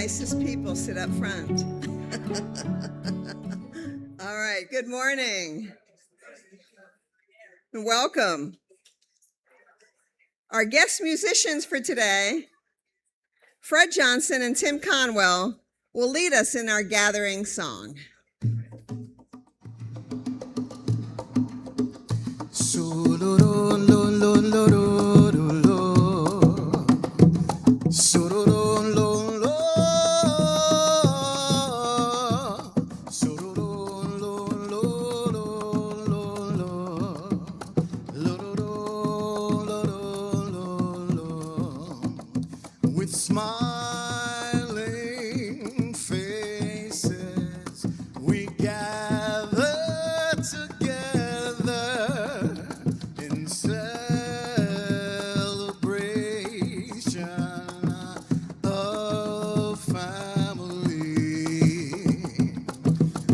nicest people sit up front. All right, good morning. Welcome. Our guest musicians for today, Fred Johnson and Tim Conwell, will lead us in our gathering song. Smiling faces, we gather together in celebration of family.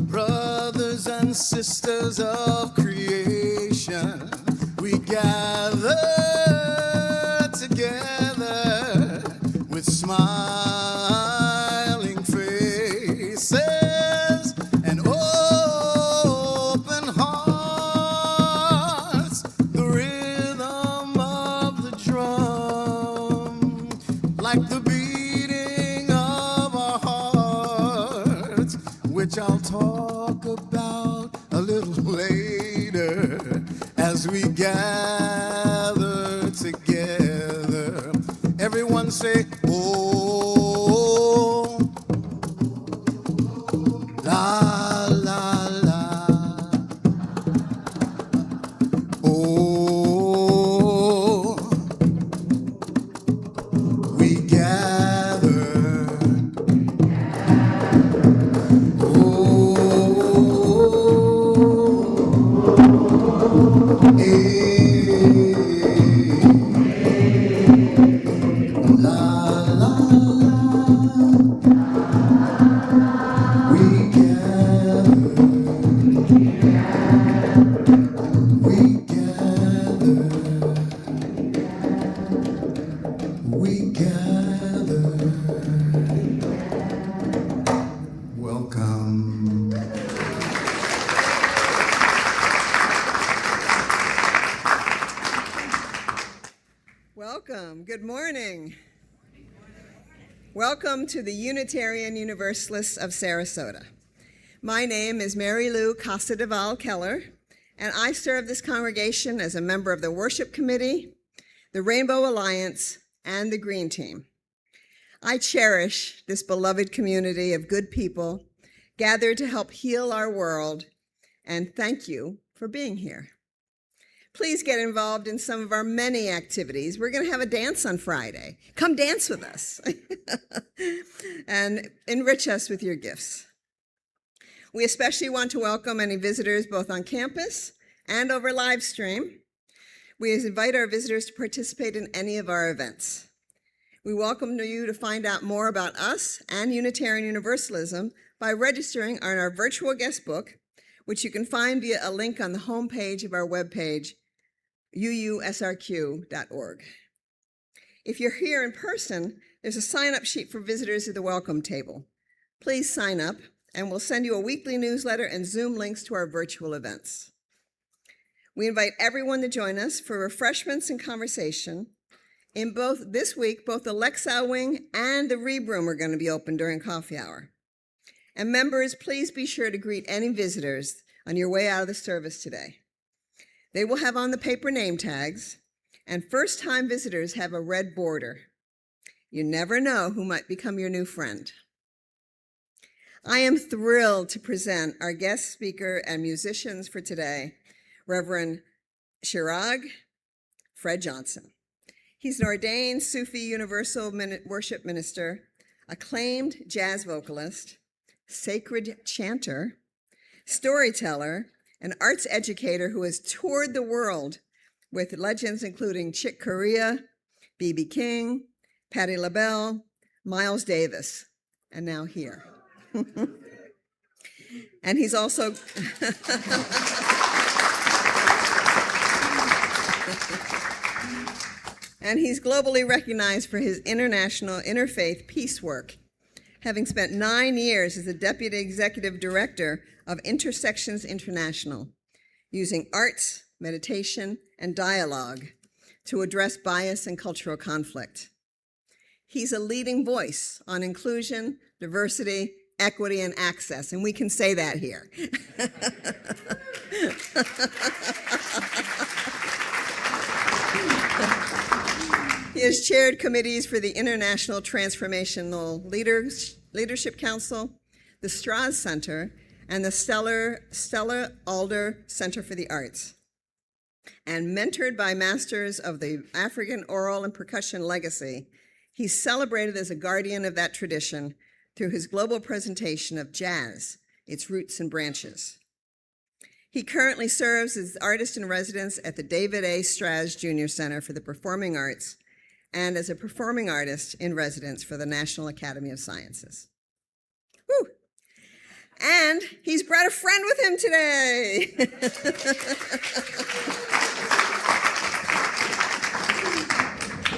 Brothers and sisters of creation, we gather together with smiling faces and open hearts, the rhythm of the drum, like the beating of our hearts, which I'll talk about a little later as we gather together. Everyone say, oh, la, la, la. Oh, we gather. Oh, Welcome. Good morning. Welcome to the Unitarian Universalists of Sarasota. My name is Mary Lou Casa-Deval Keller, and I serve this congregation as a member of the Worship Committee, the Rainbow Alliance, and the Green Team. I cherish this beloved community of good people gathered to help heal our world, and thank you for being here. Please get involved in some of our many activities. We're going to have a dance on Friday. Come dance with us and enrich us with your gifts. We especially want to welcome any visitors both on campus and over live stream. We invite our visitors to participate in any of our events. We welcome you to find out more about us and Unitarian Universalism by registering on our virtual guest book, which you can find via a link on the homepage of our webpage, uusrq.org. If you're here in person, there's a sign-up sheet for visitors at the welcome table. Please sign up, and we'll send you a weekly newsletter and Zoom links to our virtual events. We invite everyone to join us for refreshments and conversation. In this week, both the Lexau Wing and the Reeb Room are going to be open during coffee hour. And members, please be sure to greet any visitors on your way out of the service today. They will have on the paper name tags, and first-time visitors have a red border. You never know who might become your new friend. I am thrilled to present our guest speaker and musicians for today, Reverend Shirag Fred Johnson. He's an ordained Sufi Universal worship minister, acclaimed jazz vocalist, sacred chanter, storyteller, an arts educator who has toured the world with legends including Chick Corea, B.B. King, Patti LaBelle, Miles Davis, and now here. And he's also and he's globally recognized for his international interfaith peace work. having spent 9 years as the Deputy Executive Director of Intersections International, using arts, meditation, and dialogue to address bias and cultural conflict. He's a leading voice on inclusion, diversity, equity, and access, and we can say that here. He has chaired committees for the International Transformational Leadership Council, the Strauss Center, and the Stella Adler Center for the Arts. And mentored by masters of the African oral and percussion legacy, he's celebrated as a guardian of that tradition through his global presentation of jazz, its roots and branches. He currently serves as artist in residence at the David A. Straz Jr. Center for the Performing Arts and as a performing artist in residence for the National Academy of Sciences. Woo! And he's brought a friend with him today.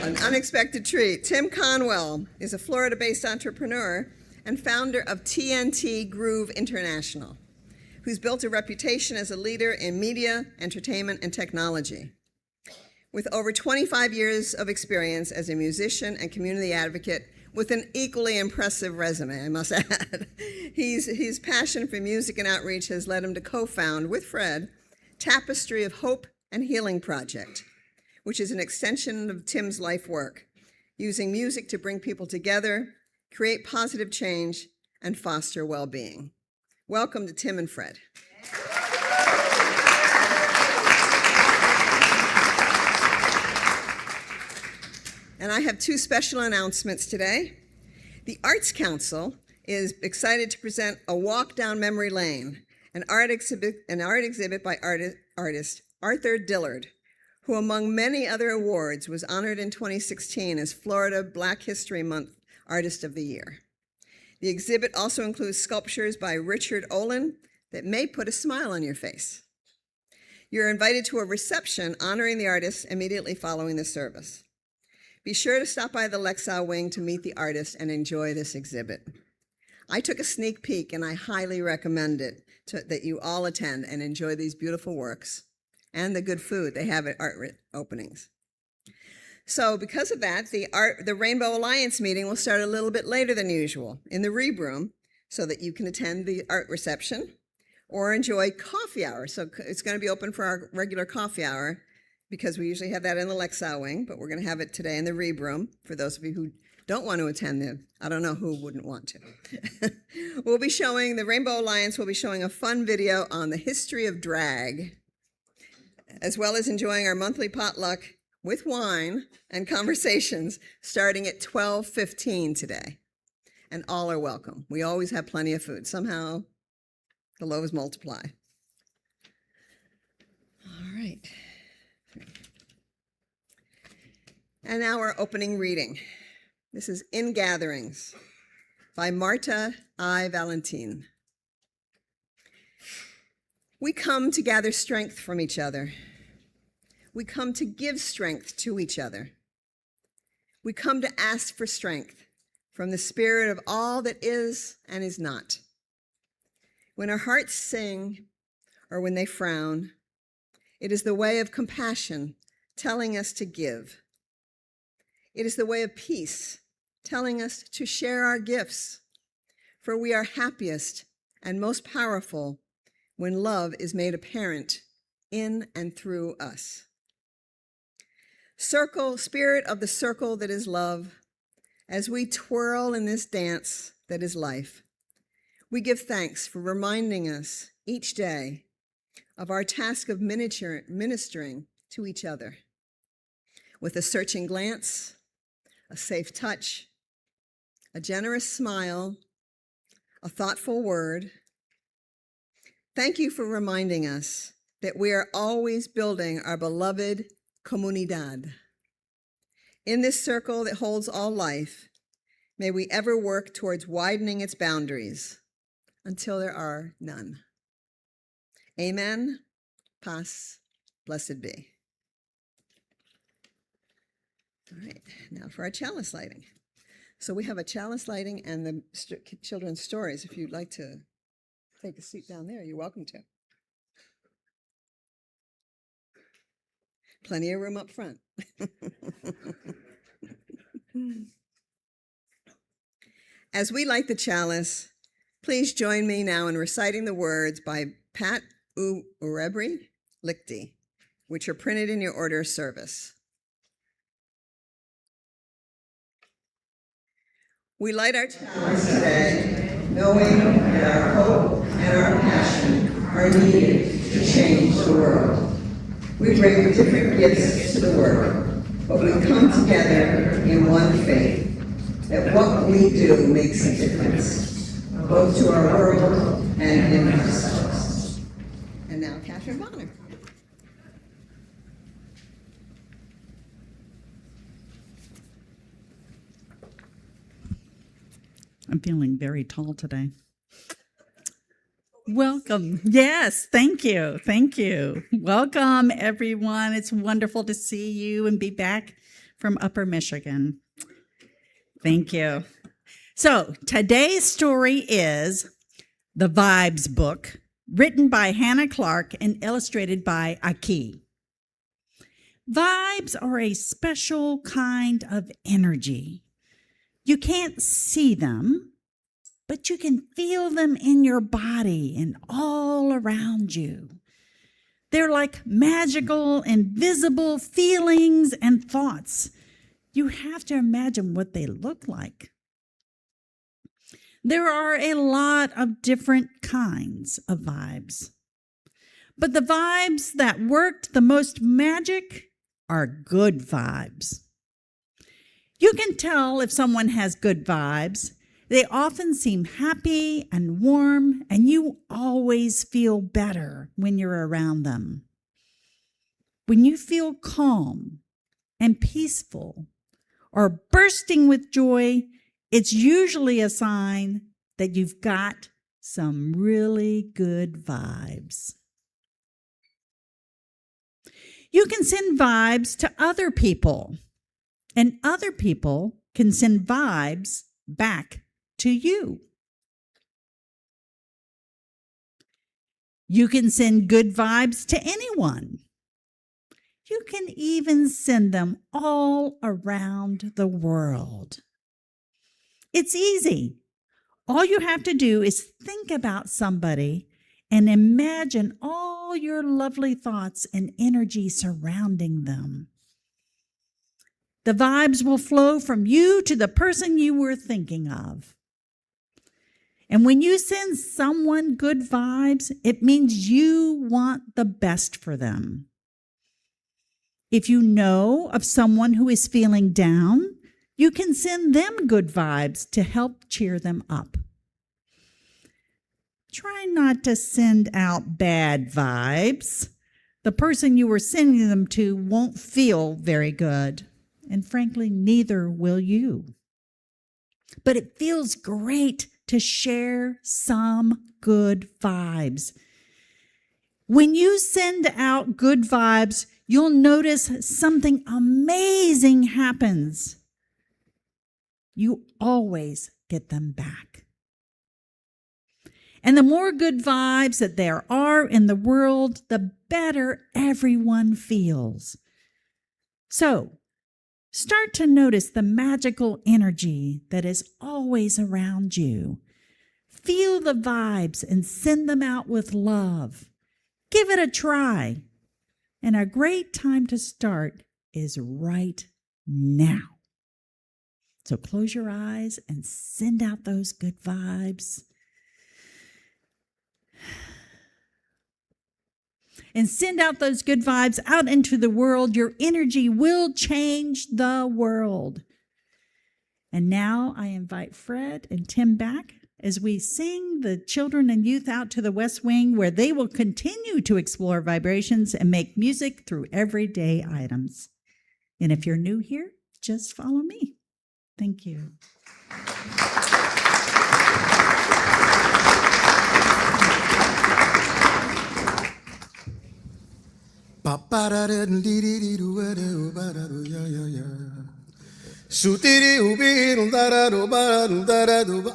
An unexpected treat. Tim Conwell is a Florida-based entrepreneur and founder of TNT Groove International, who's built a reputation as a leader in media, entertainment, and technology. With over 25 years of experience as a musician and community advocate with an equally impressive resume, I must add. His passion for music and outreach has led him to co-found with Fred Tapestry of Hope and Healing Project, which is an extension of Tim's life work, using music to bring people together, create positive change, and foster well-being. Welcome to Tim and Fred. And I have 2 special announcements today. The Arts Council is excited to present A Walk Down Memory Lane, an art exhibit by artist Arthur Dillard, who among many other awards was honored in 2016 as Florida Black History Month Artist of the Year. The exhibit also includes sculptures by Richard Olin that may put a smile on your face. You're invited to a reception honoring the artist immediately following the service. Be sure to stop by the Lexau Wing to meet the artist and enjoy this exhibit. I took a sneak peek and I highly recommend it that you all attend and enjoy these beautiful works and the good food they have at art openings. So because of that, the Rainbow Alliance meeting will start a little bit later than usual in the Reeb Room so that you can attend the art reception or enjoy coffee hour. So it's going to be open for our regular coffee hour because we usually have that in the Lexau Wing, but we're going to have it today in the Reeb Room for those of you who don't want to attend. I don't know who wouldn't want to. The Rainbow Alliance will be showing a fun video on the history of drag, as well as enjoying our monthly potluck with wine and conversations starting at 12:15 today. And all are welcome. We always have plenty of food. Somehow the loaves multiply. All right. And now our opening reading. This is In Gatherings by Marta I. Valentin. We come to gather strength from each other. We come to give strength to each other. We come to ask for strength from the spirit of all that is and is not. When our hearts sing or when they frown, it is the way of compassion telling us to give. It is the way of peace telling us to share our gifts, for we are happiest and most powerful when love is made apparent in and through us. Spirit of the circle that is love, as we twirl in this dance that is life, we give thanks for reminding us each day of our task of ministering to each other with a searching glance, a safe touch, a generous smile, a thoughtful word. Thank you for reminding us that we are always building our beloved comunidad. In this circle that holds all life, may we ever work towards widening its boundaries until there are none. Amen. Paz. Blessed be. All right, now for our chalice lighting. So we have a chalice lighting and the children's stories. If you'd like to take a seat down there, you're welcome to. Plenty of room up front. As we light the chalice, please join me now in reciting the words by Pat Urebri Lichty, which are printed in your order of service. We light our chalice today, knowing that our hope and our passion are needed to change the world. We bring different gifts to the work, but we come together in one faith, that what we do makes a difference, both to our world and in ourselves. And now, Catherine Bonner. I'm feeling very tall today. Welcome. Yes, thank you. Thank you. Welcome, everyone. It's wonderful to see you and be back from Upper Michigan. Thank you. So today's story is The Vibes Book, written by Hannah Clark and illustrated by Aki. Vibes are a special kind of energy. You can't see them, but you can feel them in your body and all around you. They're like magical, invisible feelings and thoughts. You have to imagine what they look like. There are a lot of different kinds of vibes, but the vibes that worked the most magic are good vibes. You can tell if someone has good vibes. They often seem happy and warm, and you always feel better when you're around them. When you feel calm and peaceful or bursting with joy, it's usually a sign that you've got some really good vibes. You can send vibes to other people, and other people can send vibes back to you. You can send good vibes to anyone. You can even send them all around the world. It's easy. All you have to do is think about somebody and imagine all your lovely thoughts and energy surrounding them. The vibes will flow from you to the person you were thinking of. And when you send someone good vibes, it means you want the best for them. If you know of someone who is feeling down, you can send them good vibes to help cheer them up. Try not to send out bad vibes. The person you were sending them to won't feel very good. And frankly, neither will you. But it feels great to share some good vibes. When you send out good vibes, you'll notice something amazing happens. You always get them back. And the more good vibes that there are in the world, the better everyone feels. So, start to notice the magical energy that is always around you. Feel the vibes and send them out with love. Give it a try. And a great time to start is right now. So close your eyes and send out those good vibes. And send out those good vibes out into the world. Your energy will change the world. And now I invite Fred and Tim back as we sing the children and youth out to the West Wing, where they will continue to explore vibrations and make music through everyday items. And if you're new here, just follow me. Thank you.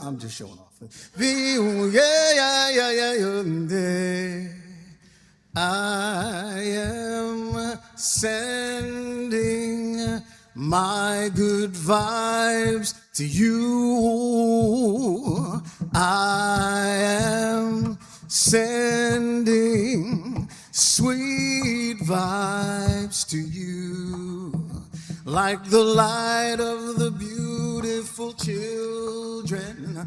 I'm just showing off. I am sending my good vibes to you. I am sending sweet vibes to you, like the light of the beautiful children,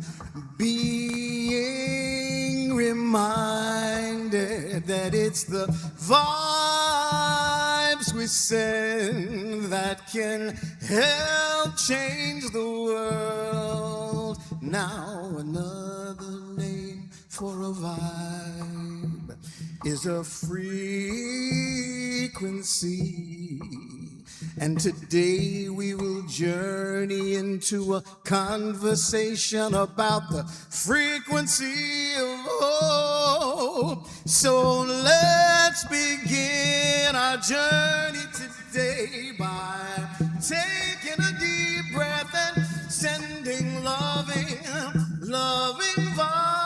being reminded that it's the vibes we send that can help change the world. Now another name for a vibe is a frequency. And today we will journey into a conversation about the frequency of hope. So let's begin our journey today by taking a deep breath and sending loving vibes.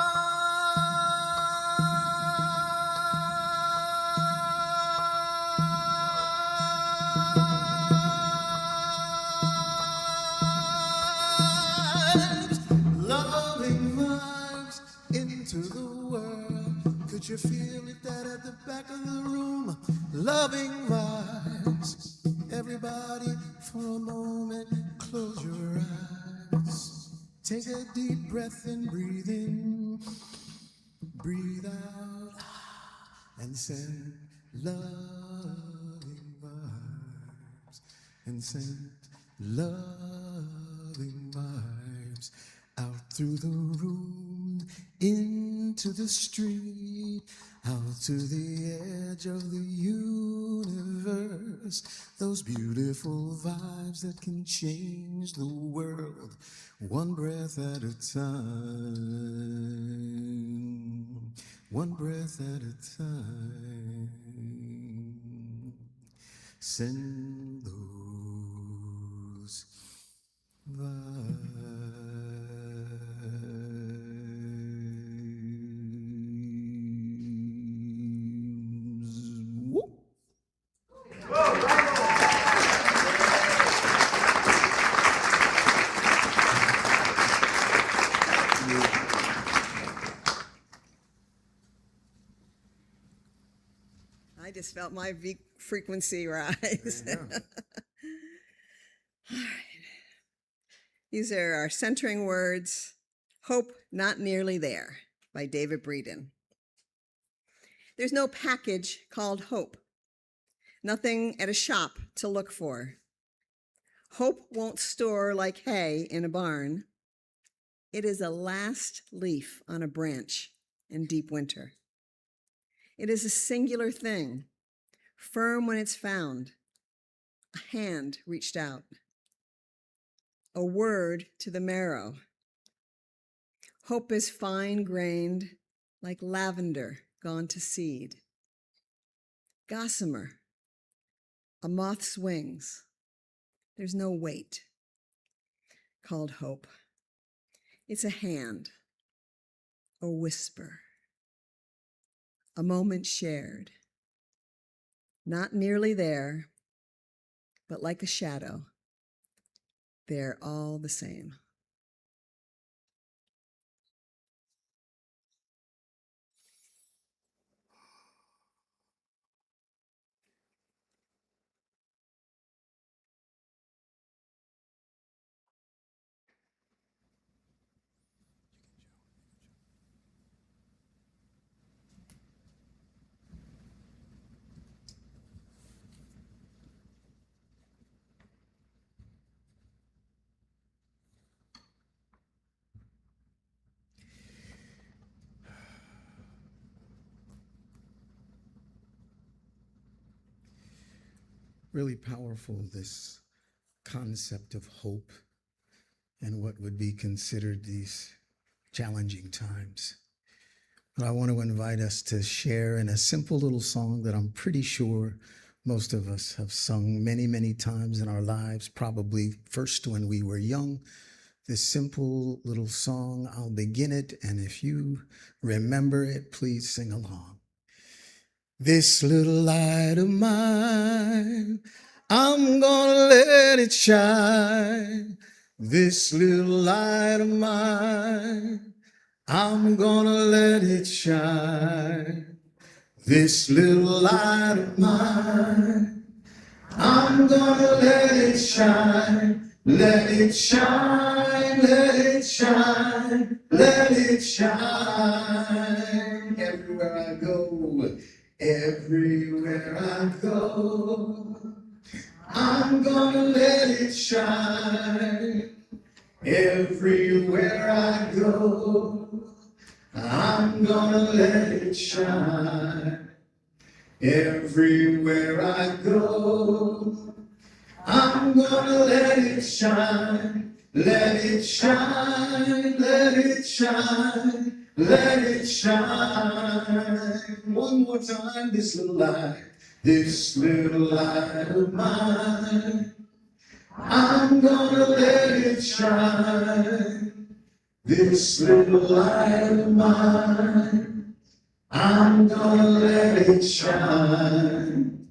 Into the world. Could you feel it that at the back of the room? Loving vibes. Everybody, for a moment, close your eyes. Take a deep breath and breathe in. Breathe out and send loving vibes. And send loving vibes out through the room, into the street, out to the edge of the universe. Those beautiful vibes that can change the world, one breath at a time, one breath at a time. Send those vibes. I just felt my frequency rise. All right. These are our centering words. Hope Not Nearly There by David Breeden. There's no package called hope. Nothing at a shop to look for. Hope won't store like hay in a barn. It is a last leaf on a branch in deep winter. It is a singular thing, firm when it's found, a hand reached out, a word to the marrow. Hope is fine-grained like lavender gone to seed. Gossamer, a moth's wings. There's no weight, called hope. It's a hand, a whisper, a moment shared. Not nearly there, but like a shadow, they're all the same. Really powerful, this concept of hope and what would be considered these challenging times. But I want to invite us to share in a simple little song that I'm pretty sure Most of us have sung many, many times in our lives, probably first when we were young, this simple little song. I'll begin it, and if you remember it, please sing along. This little light of mine, I'm gonna let it shine. This little light of mine, I'm gonna let it shine. This little light of mine, I'm gonna let it shine. Let it shine, let it shine, let it shine. Everywhere I go, everywhere I go, I'm gonna let it shine. Everywhere I go, I'm gonna let it shine. Everywhere I go, I'm gonna let it shine. Let it shine, let it shine, let it shine. One more time, this little light of mine, I'm gonna let it shine. This little light of mine, I'm gonna let it shine.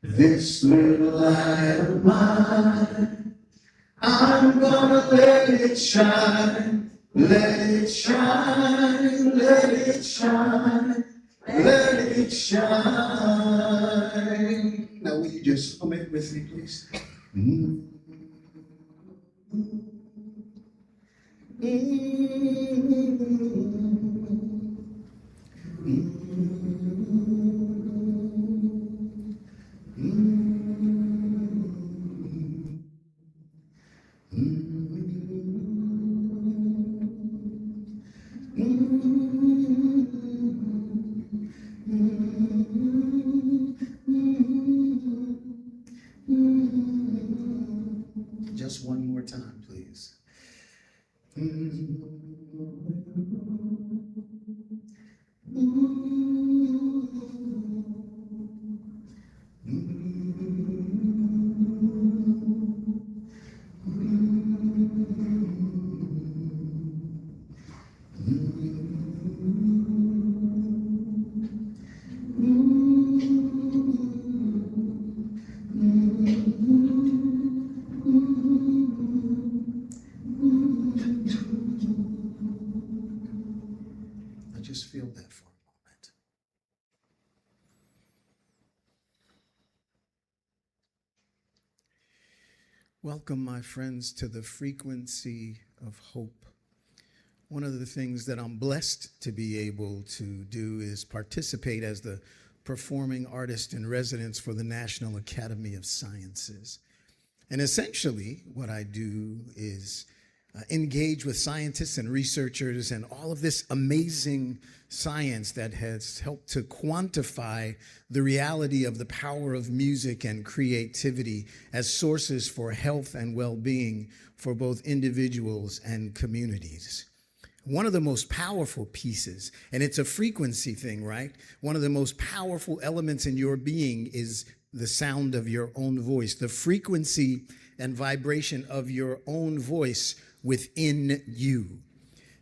This little light of mine, I'm gonna let it shine. Let it shine, let it shine, let it shine. Now will you just hum it with me, please? Just one more time, please. Just feel that for a moment. Welcome, my friends, to the frequency of hope. One of the things that I'm blessed to be able to do is participate as the performing artist in residence for the National Academy of Sciences. And essentially, what I do is engage with scientists and researchers and all of this amazing science that has helped to quantify the reality of the power of music and creativity as sources for health and well-being for both individuals and communities. One of the most powerful pieces, and it's a frequency thing, right? One of the most powerful elements in your being is the sound of your own voice, the frequency and vibration of your own voice within you.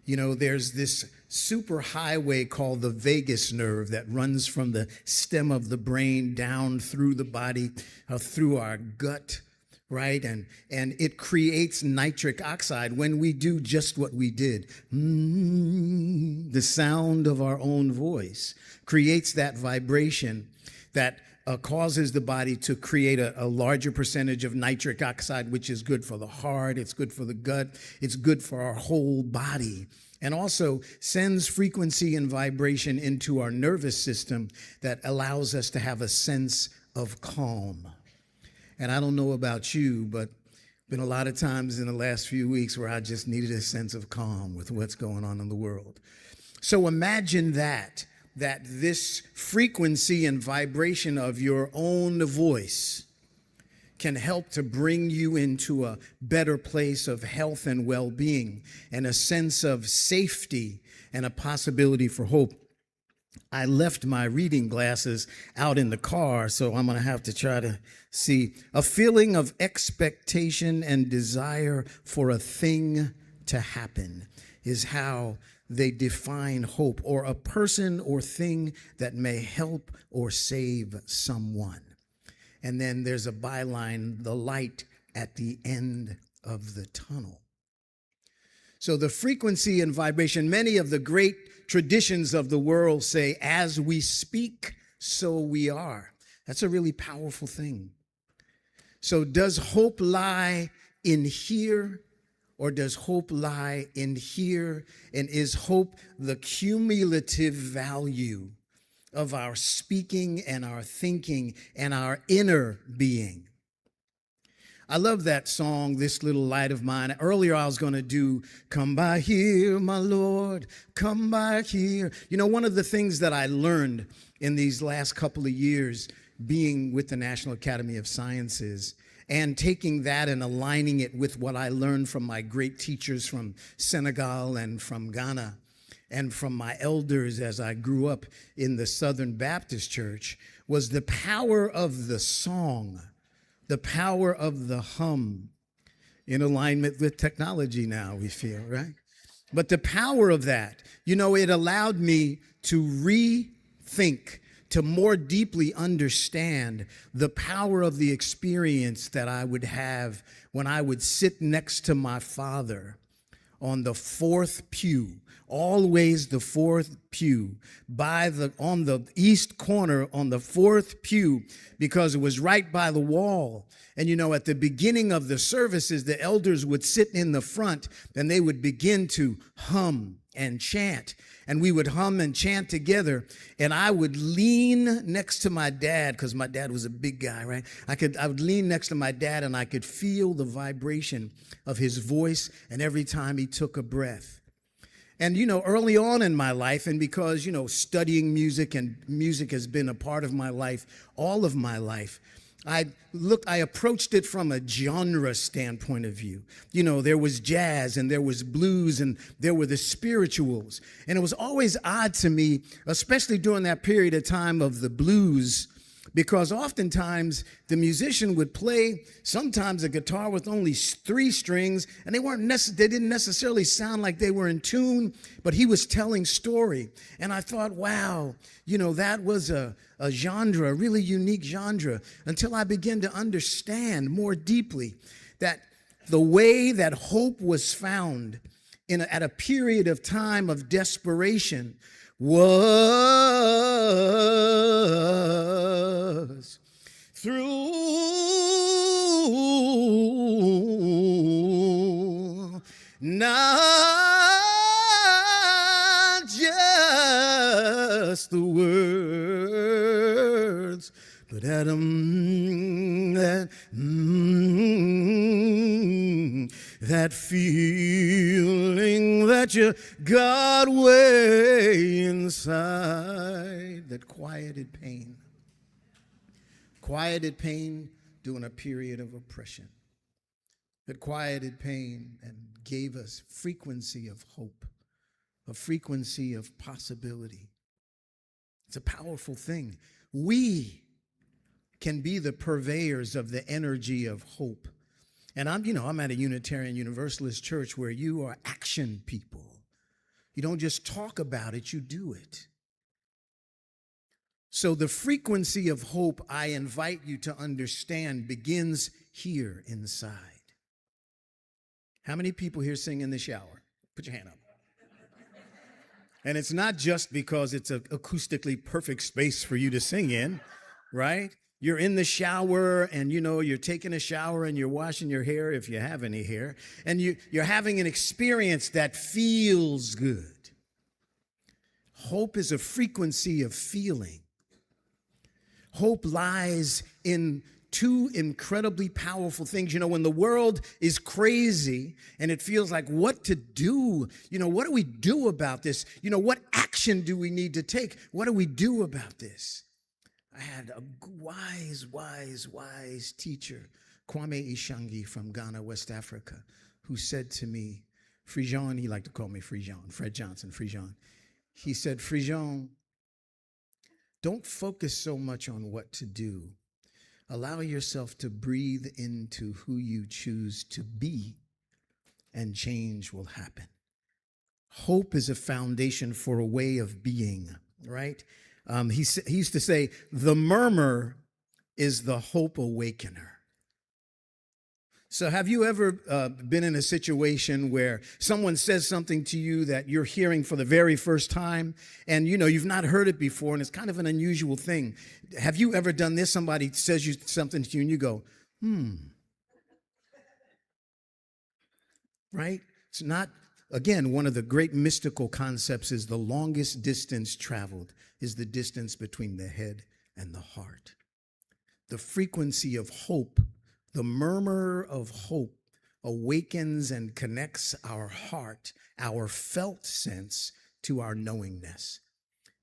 You know, there's this super highway called the vagus nerve that runs from the stem of the brain down through the body, through our gut, right? And it creates nitric oxide when we do just what we did. The sound of our own voice creates that vibration that causes the body to create a larger percentage of nitric oxide, which is good for the heart, it's good for the gut, it's good for our whole body, and also sends frequency and vibration into our nervous system that allows us to have a sense of calm. And I don't know about you, but been a lot of times in the last few weeks where I just needed a sense of calm with what's going on in the world. So imagine that this frequency and vibration of your own voice can help to bring you into a better place of health and well-being and a sense of safety and a possibility for hope. I left my reading glasses out in the car, so I'm going to have to try to see. A feeling of expectation and desire for a thing to happen is how they define hope, or a person or thing that may help or save someone. And then there's a byline, the light at the end of the tunnel. So the frequency and vibration, many of the great traditions of the world say, as we speak, so we are. That's a really powerful thing. So does hope lie in here, or does hope lie in here? And is hope the cumulative value of our speaking and our thinking and our inner being? I love that song, This Little Light of Mine. Earlier I was going to do, come by here, my Lord, come by here. You know, one of the things that I learned in these last couple of years being with the National Academy of Sciences and taking that and aligning it with what I learned from my great teachers from Senegal and from Ghana and from my elders as I grew up in the Southern Baptist Church was the power of the song. The power of the hum, in alignment with technology now, we feel, right? But the power of that, you know, it allowed me to rethink, to more deeply understand the power of the experience that I would have when I would sit next to my father on the fourth pew, always the fourth pew, on the east corner on the fourth pew, because it was right by the wall. And you know, at the beginning of the services, the elders would sit in the front and they would begin to hum and chant. And we would hum and chant together. And I would lean next to my dad, because my dad was a big guy, right? I would lean next to my dad and I could feel the vibration of his voice and every time he took a breath. And, you know, early on in my life, and because, you know, studying music and music has been a part of my life, all of my life, I approached it from a genre standpoint of view. You know, there was jazz and there was blues and there were the spirituals. And it was always odd to me, especially during that period of time of the blues, because oftentimes the musician would play sometimes a guitar with only 3 strings, and they didn't necessarily sound like they were in tune, but he was telling story. And I thought, wow, you know, that was a genre, a really unique genre, until I began to understand more deeply that the way that hope was found at a period of time of desperation was through not just the words, but that feeling that you got way inside, that quieted pain during a period of oppression, that quieted pain and gave us frequency of hope, a frequency of possibility. It's a powerful thing. We can be the purveyors of the energy of hope. And I'm at a Unitarian Universalist church where you are action people. You don't just talk about it, you do it. So the frequency of hope, I invite you to understand, begins here inside. How many people here sing in the shower? Put your hand up. And it's not just because it's an acoustically perfect space for you to sing in, right? You're in the shower and, you know, you're taking a shower and you're washing your hair if you have any hair, and you're having an experience that feels good. Hope is a frequency of feeling. Hope lies in 2 incredibly powerful things. You know, when the world is crazy and it feels like what to do, you know, what do we do about this? You know, what action do we need to take? What do we do about this? I had a wise teacher, Kwame Ishangi from Ghana, West Africa, who said to me, Frijan, he liked to call me Frijan, Fred Johnson, Frijan. He said, Frijan, Don't focus so much on what to do. Allow yourself to breathe into who you choose to be, and change will happen. Hope is a foundation for a way of being, right? He used to say, the murmur is the hope awakener. So have you ever been in a situation where someone says something to you that you're hearing for the very first time, and you've not heard it before, and it's kind of an unusual thing? Have you ever done this? Somebody says something to you and you go, right? It's not, again, one of the great mystical concepts is the longest distance traveled is the distance between the head and the heart. The frequency of hope, the murmur of hope, awakens and connects our heart, our felt sense, to our knowingness.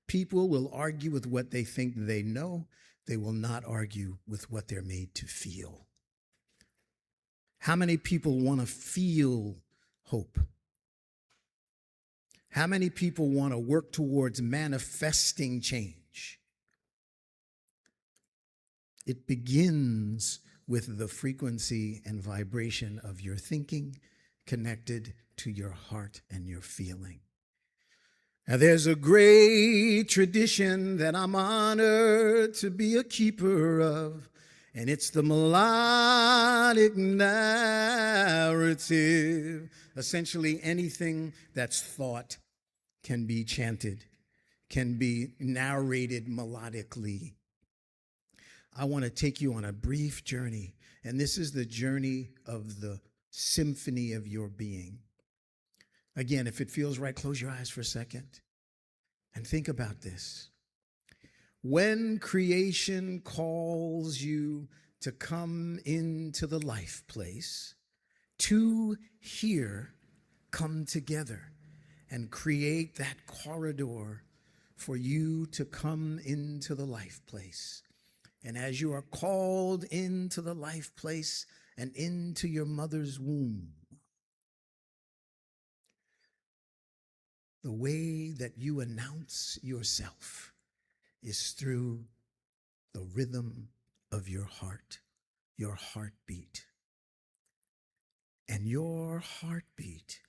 People will argue with what they think they know. They will not argue with what they're made to feel. How many people want to feel hope? How many people want to work towards manifesting change? It begins with the frequency and vibration of your thinking connected to your heart and your feeling. Now, there's a great tradition that I'm honored to be a keeper of, and it's the melodic narrative. Essentially, anything that's thought can be chanted, can be narrated melodically. I want to take you on a brief journey, and this is the journey of the symphony of your being. Again, if it feels right, close your eyes for a second and think about this. When creation calls you to come into the life place, two here come together and create that corridor for you to come into the life place. And as you are called into the life place and into your mother's womb, the way that you announce yourself is through the rhythm of your heart, your heartbeat. And your heartbeat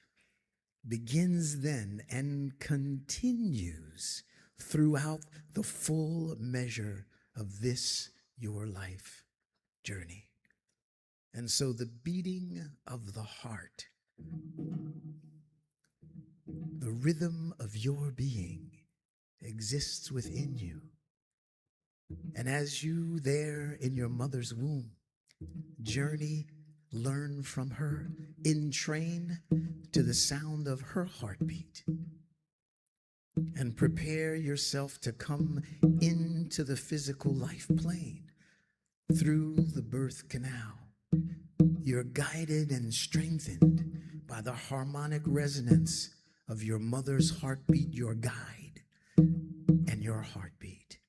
begins then and continues throughout the full measure of this, your life journey. And so the beating of the heart, the rhythm of your being exists within you. And as you there in your mother's womb journey, learn from her, entrain to the sound of her heartbeat, and prepare yourself to come into the physical life plane through the birth canal. You're guided and strengthened by the harmonic resonance of your mother's heartbeat, your guide, and your heartbeat.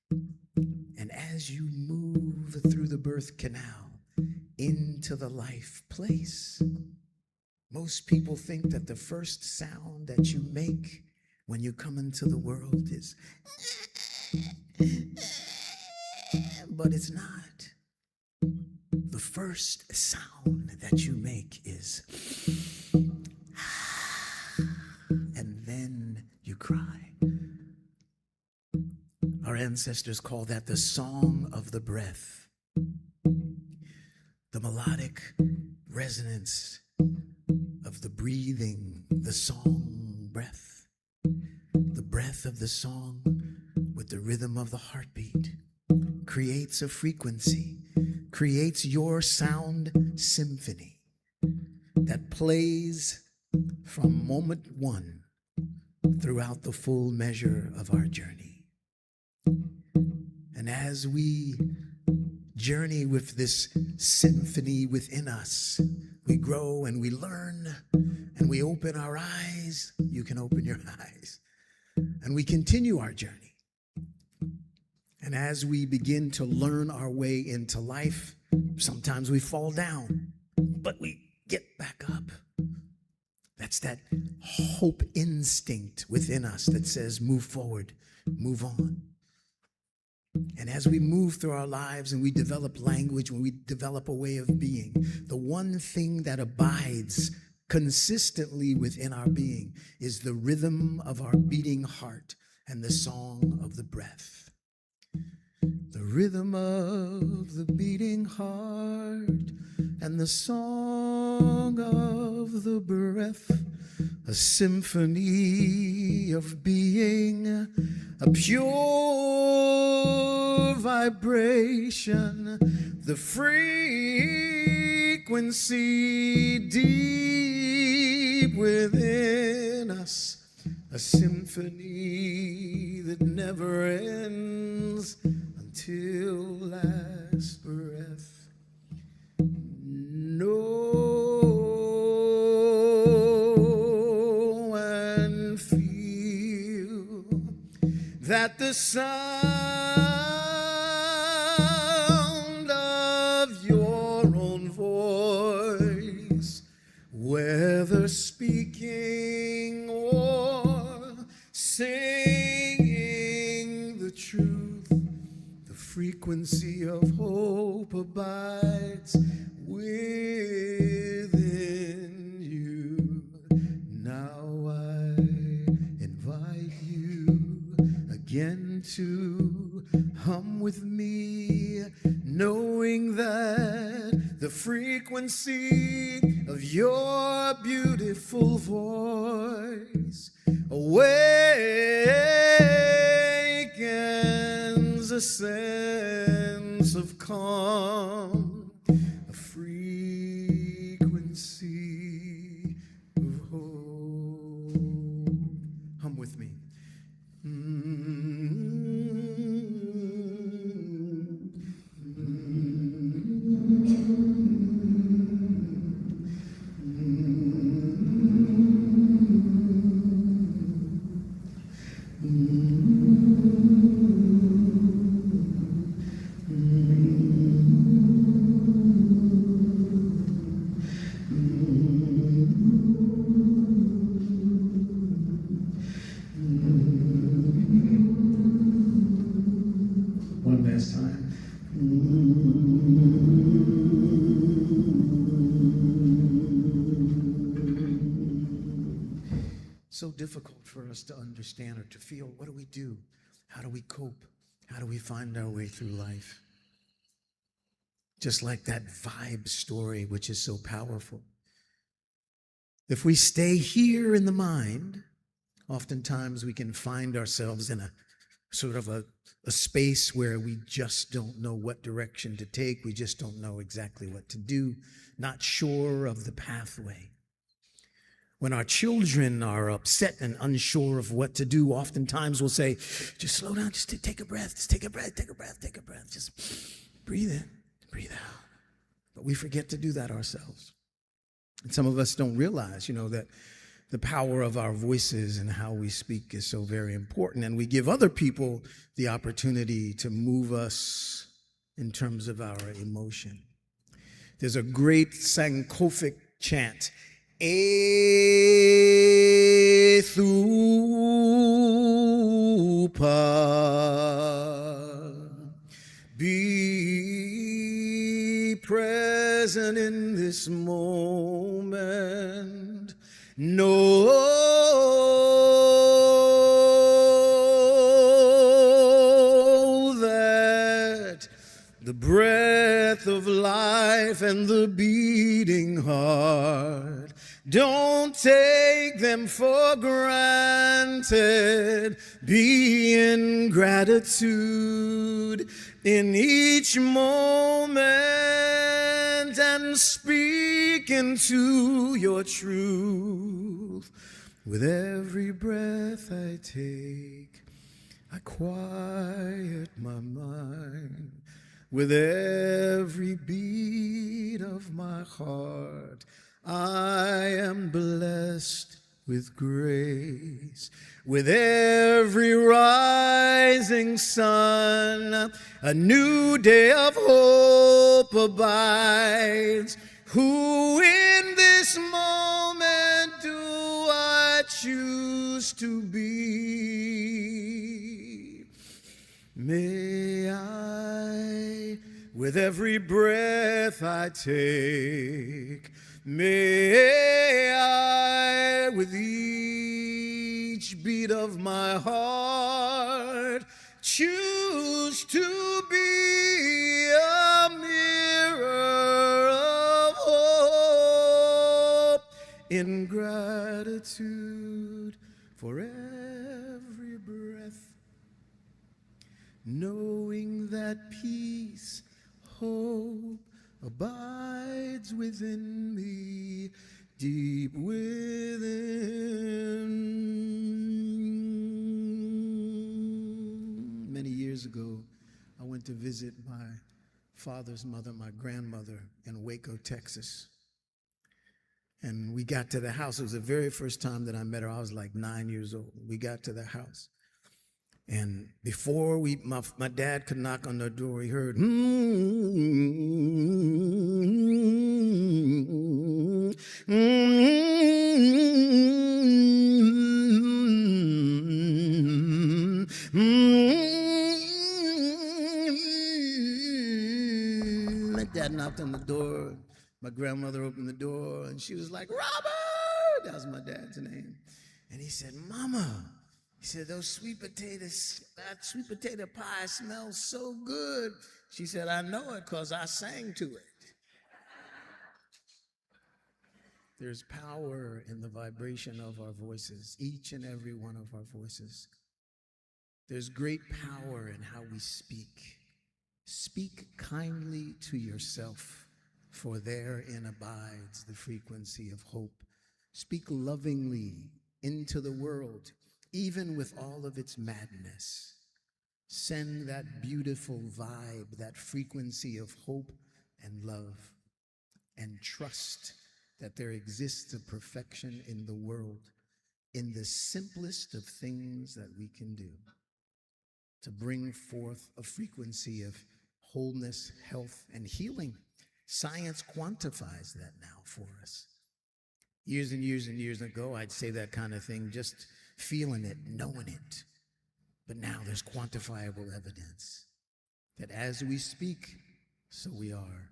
And as you move through the birth canal into the life place, most people think that the first sound that you make when you come into the world is, but it's not. The first sound that you make is, and then you cry. Our ancestors call that the song of the breath. The melodic resonance of the breathing, the song breath. The breath of the song with the rhythm of the heartbeat creates a frequency, creates your sound symphony that plays from moment one throughout the full measure of our journey. And as we journey with this symphony within us, we grow and we learn and we open our eyes. You can open your eyes. And we continue our journey. And as we begin to learn our way into life, sometimes we fall down, but we get back up. That's that hope instinct within us that says, move forward, move on. And as we move through our lives and we develop language, when we develop a way of being, the one thing that abides consistently within our being is the rhythm of our beating heart and the song of the breath. The rhythm of the beating heart and the song of the breath, a symphony of being, a pure vibration, the frequency deep within us, a symphony that never ends until last breath. Know and feel that the sound of your own voice, whether speaking or singing the truth, the frequency of hope abides within you. Now I invite you again to hum with me, knowing that the frequency of your beautiful voice awakens a sense of calm, a frequency of hope. Hum with me. One last time. So difficult for us to understand or to feel. What do we do? How do we cope? How do we find our way through life? Just like that vibe story, which is so powerful. If we stay here in the mind, oftentimes we can find ourselves in a sort of a space where we just don't know what direction to take. We just don't know exactly what to do, not sure of the pathway. When our children are upset and unsure of what to do, oftentimes we'll say, just slow down, just take a breath, just take a breath, take a breath, take a breath. Just breathe in, breathe out. But we forget to do that ourselves. And some of us don't realize, that the power of our voices and how we speak is so very important. And we give other people the opportunity to move us in terms of our emotion. There's a great Sankofic chant. Ethupa, be present in this moment. Know that the breath of life and the beating heart, don't take them for granted. Be in gratitude in each moment and speak into your truth. With every breath I take, I quiet my mind. With every beat of my heart, I am blessed with grace. With every rising sun, a new day of hope abides. Who in this moment do I choose to be? May I, with every breath I take, may I, with each beat of my heart, choose to be a mirror of hope in gratitude for every breath, knowing that peace, hope abides within me, deep within. Many years ago, I went to visit my father's mother, my grandmother, in Waco, Texas. And we got to the house. It was the very first time that I met her. I was like 9 years old. We got to the house. And before my dad could knock on the door, he heard, My dad knocked on the door. My grandmother opened the door, and she was like, Robert! That was my dad's name. And he said, Mama. He said, those sweet potatoes, that sweet potato pie smells so good. She said, I know it because I sang to it. There's power in the vibration of our voices, each and every one of our voices. There's great power in how we speak. Speak kindly to yourself, for therein abides the frequency of hope. Speak lovingly into the world, even with all of its madness. Send that beautiful vibe, that frequency of hope and love, and trust that there exists a perfection in the world, in the simplest of things that we can do, to bring forth a frequency of wholeness, health, and healing. Science quantifies that now for us. Years and years and years ago, I'd say that kind of thing, just feeling it, knowing it. But now there's quantifiable evidence that as we speak, so we are.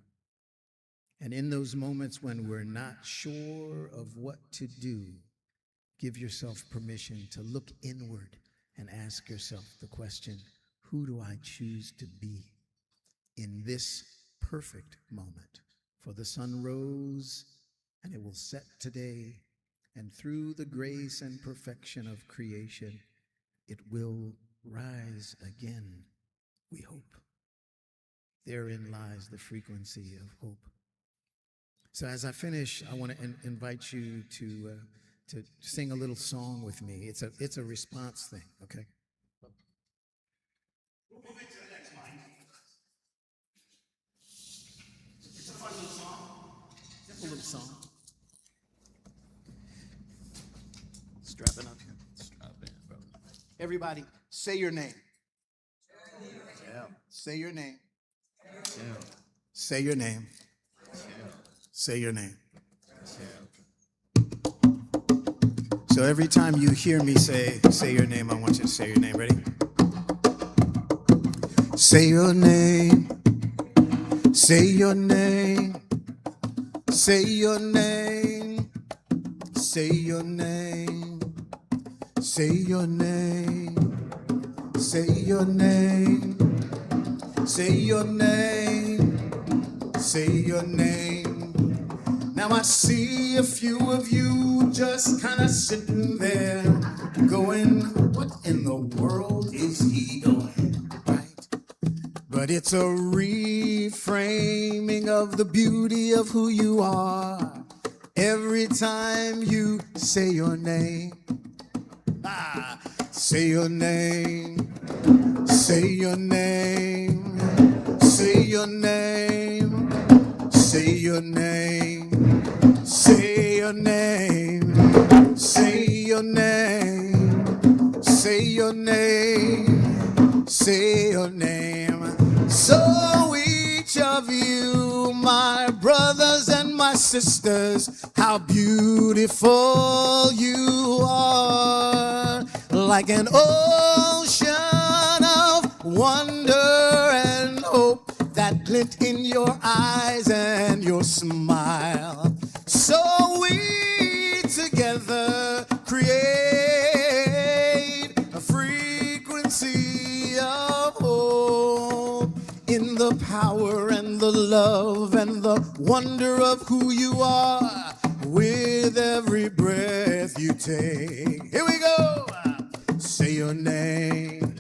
And in those moments when we're not sure of what to do, give yourself permission to look inward and ask yourself the question, who do I choose to be in this perfect moment? For the sun rose and it will set today, and through the grace and perfection of creation, it will rise again, we hope. Therein lies the frequency of hope. So as I finish, I want to invite you to sing a little song with me. It's a response thing, okay? We'll move into the next line. It's a fun little song. Simple little song. Strap it up here. Strap it, bro. Everybody, say your name. Yeah. Say your name. Yeah. Say your name. Say your name. So every time you hear me say your name, I want you to say your name. Ready? Say your name. Say your name. Say your name. Say your name. Say your name. Say your name. Say your name. Say your name. Now I see a few of you just kind of sitting there going, what in the world is he doing, right? But it's a reframing of the beauty of who you are every time you say your name. Say your name. Say your name. Say your name. Say your name. Say your name. Say your name. Say your name. Say your name. So each of you, my brothers and my sisters, how beautiful you are. Like an ocean of wonder and hope that glint in your eyes and your smile. So we together create a frequency of hope in the power and the love and the wonder of who you are with every breath you take. Here we go. Say your name.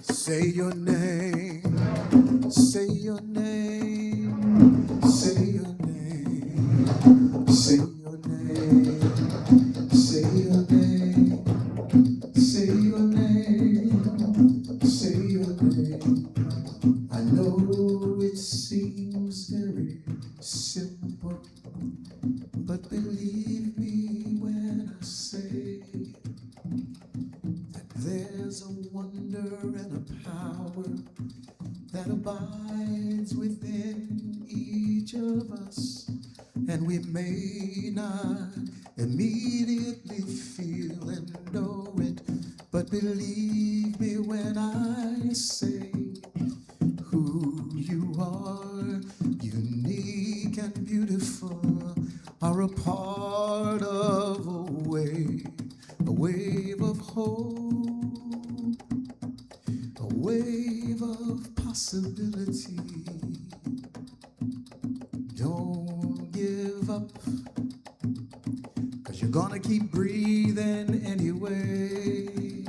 Say your name. Say your name. Say your name. Say your name. Say your name. Say your name. Say your name. I know it seems very simple, but believe me when I say that there's a wonder and a power that abides within each of us, and we may not immediately feel and know it, but believe me when I say who you are, unique and beautiful, are a part of a wave of hope, a wave of possibility. Don't give up, 'cause you're gonna keep breathing anyway.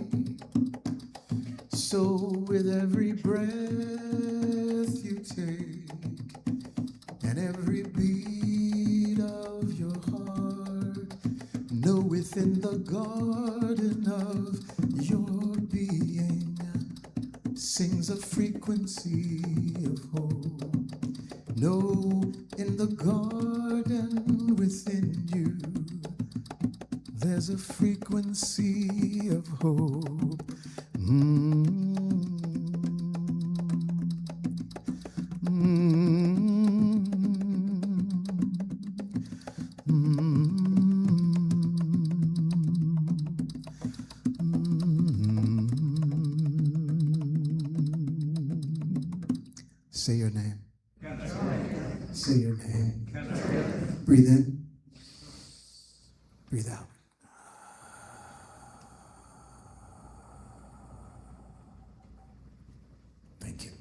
So with every breath you take and every beat of your heart, know within the garden of your being sings a frequency of hope. Know in the garden within you there's a frequency of hope. Say your name. Say your name. Breathe in. Breathe out. Thank you.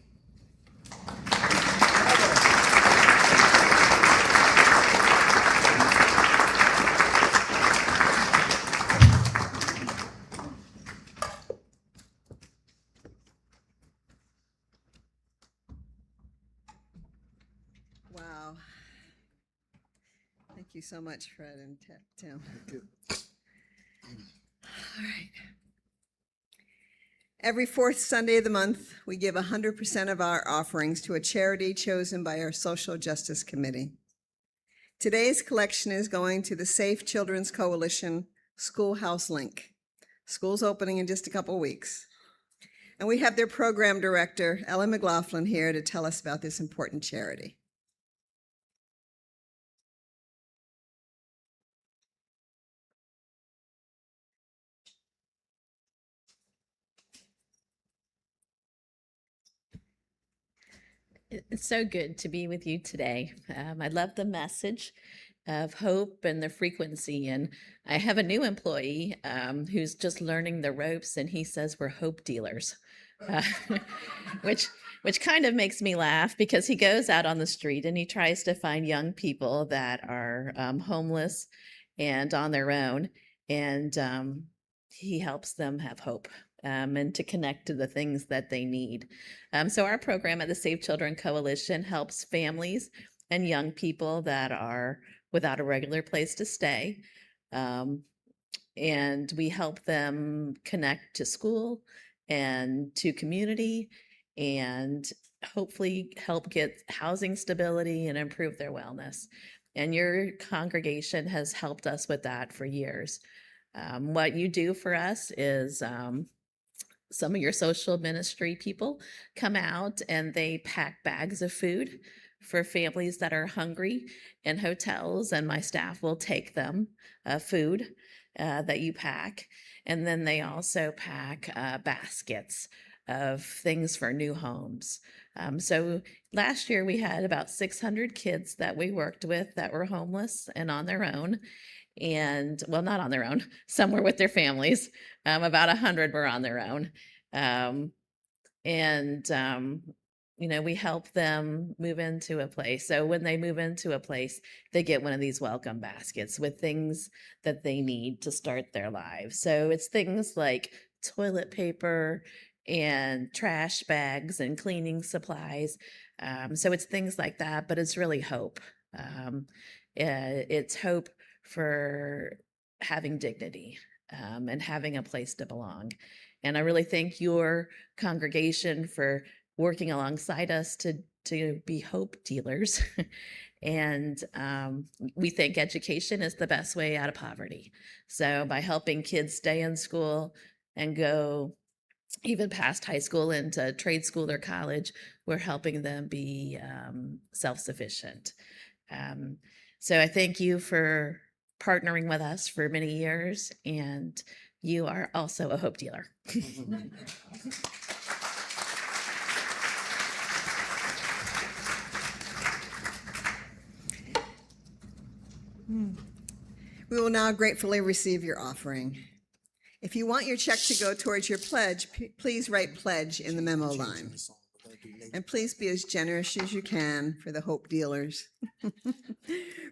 Wow. Thank you so much, Fred and Tim. Thank you. All right. Every fourth Sunday of the month, we give 100% of our offerings to a charity chosen by our Social Justice Committee. Today's collection is going to the Safe Children's Coalition Schoolhouse Link. School's opening in just a couple weeks. And we have their program director, Ellen McLaughlin, here to tell us about this important charity. It's so good to be with you today. I love the message of hope and the frequency. And I have a new employee who's just learning the ropes, and he says we're hope dealers, which kind of makes me laugh, because he goes out on the street and he tries to find young people that are homeless and on their own, and he helps them have hope. And to connect to the things that they need. So our program at the Save Children Coalition helps families and young people that are without a regular place to stay. And we help them connect to school and to community, and hopefully help get housing stability and improve their wellness. And your congregation has helped us with that for years. What you do for us is some of your social ministry people come out and they pack bags of food for families that are hungry in hotels, and my staff will take them food that you pack. And then they also pack baskets of things for new homes. So last year we had about 600 kids that we worked with that were homeless and on their own. And well, not on their own, some were with their families. About 100 were on their own. We help them move into a place. So when they move into a place, they get one of these welcome baskets with things that they need to start their lives. So it's things like toilet paper and trash bags and cleaning supplies. So it's things like that, but it's really hope. It's hope for having dignity and having a place to belong. And I really thank your congregation for working alongside us to be hope dealers. And we think education is the best way out of poverty. So by helping kids stay in school and go even past high school into trade school or college, we're helping them be self-sufficient. So I thank you for partnering with us for many years, and you are also a hope dealer. We will now gratefully receive your offering. If you want your check to go towards your pledge, please write pledge in the memo line. And please be as generous as you can for the hope dealers.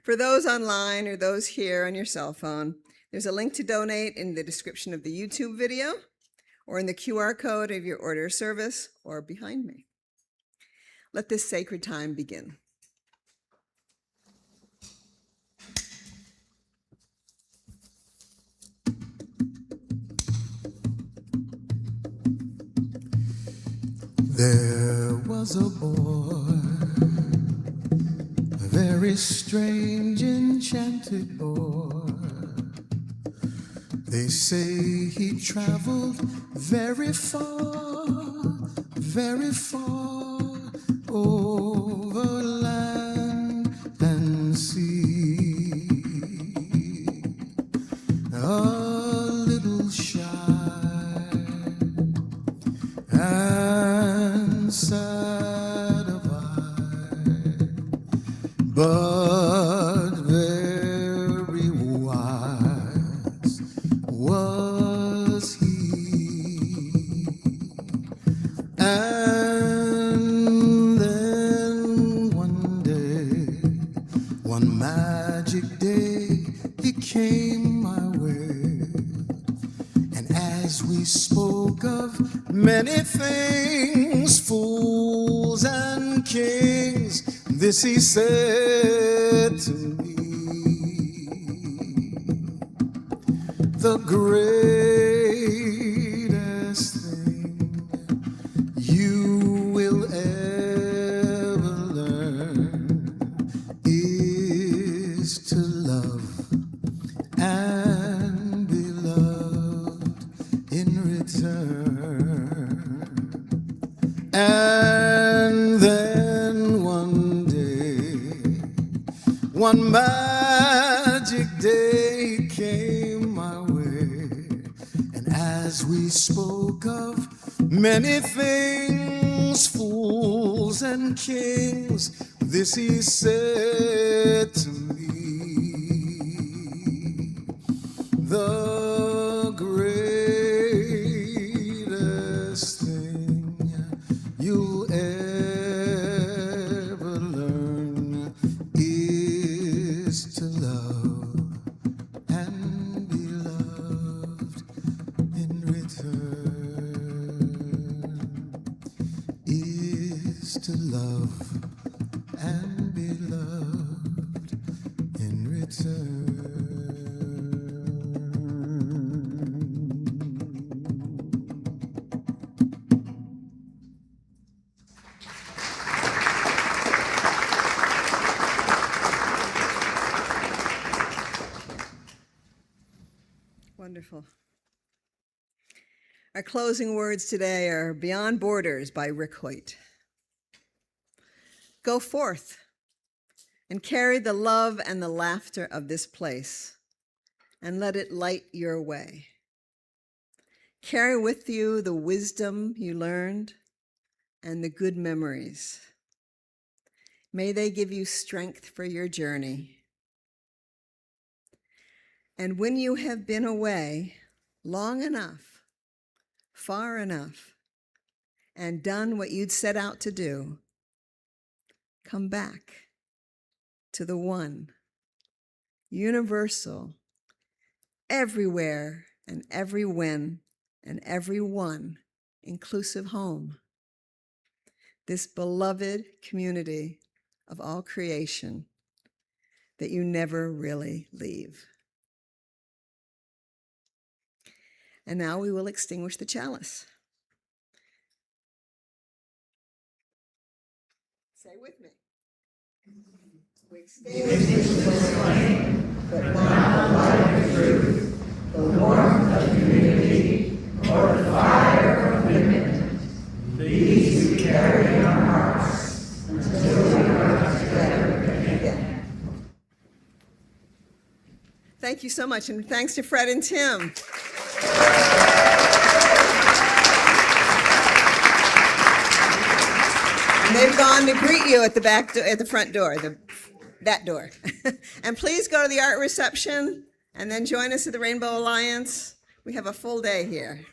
For those online or those here on your cell phone, there's a link to donate in the description of the YouTube video or in the QR code of your order of service or behind me. Let this sacred time begin. There was a boy, a very strange, enchanted boy. They say he traveled very far over land and sea. A little shy and sad of eye, but very wise was he. And then one day, one magic day, he came my way. And as we spoke of many things, fools and kings, this he said to me: the greatest thing you will ever learn is to love and be loved in return. And then one day, one magic day came my way, and as we spoke of many things, fools and kings, this he said to me: the greatest thing you'll ever learn is to love and be loved in return, is to love and be loved in return. Wonderful. Our closing words today are Beyond Borders by Rick Hoyt. Go forth and carry the love and the laughter of this place, and let it light your way. Carry with you the wisdom you learned and the good memories. May they give you strength for your journey. And when you have been away long enough, far enough, and done what you'd set out to do, come back to the one, universal, everywhere and every when and every one, inclusive home. This beloved community of all creation that you never really leave. And now we will extinguish the chalice. Say with me. We extinguish this flame, but not the light of truth, the warmth of community, or the fire of commitment. These we carry in our hearts until we are together again. Thank you so much, and thanks to Fred and Tim. And they've gone to greet you at the back, at the front door, that door. And please go to the art reception and then join us at the Rainbow Alliance. We have a full day here.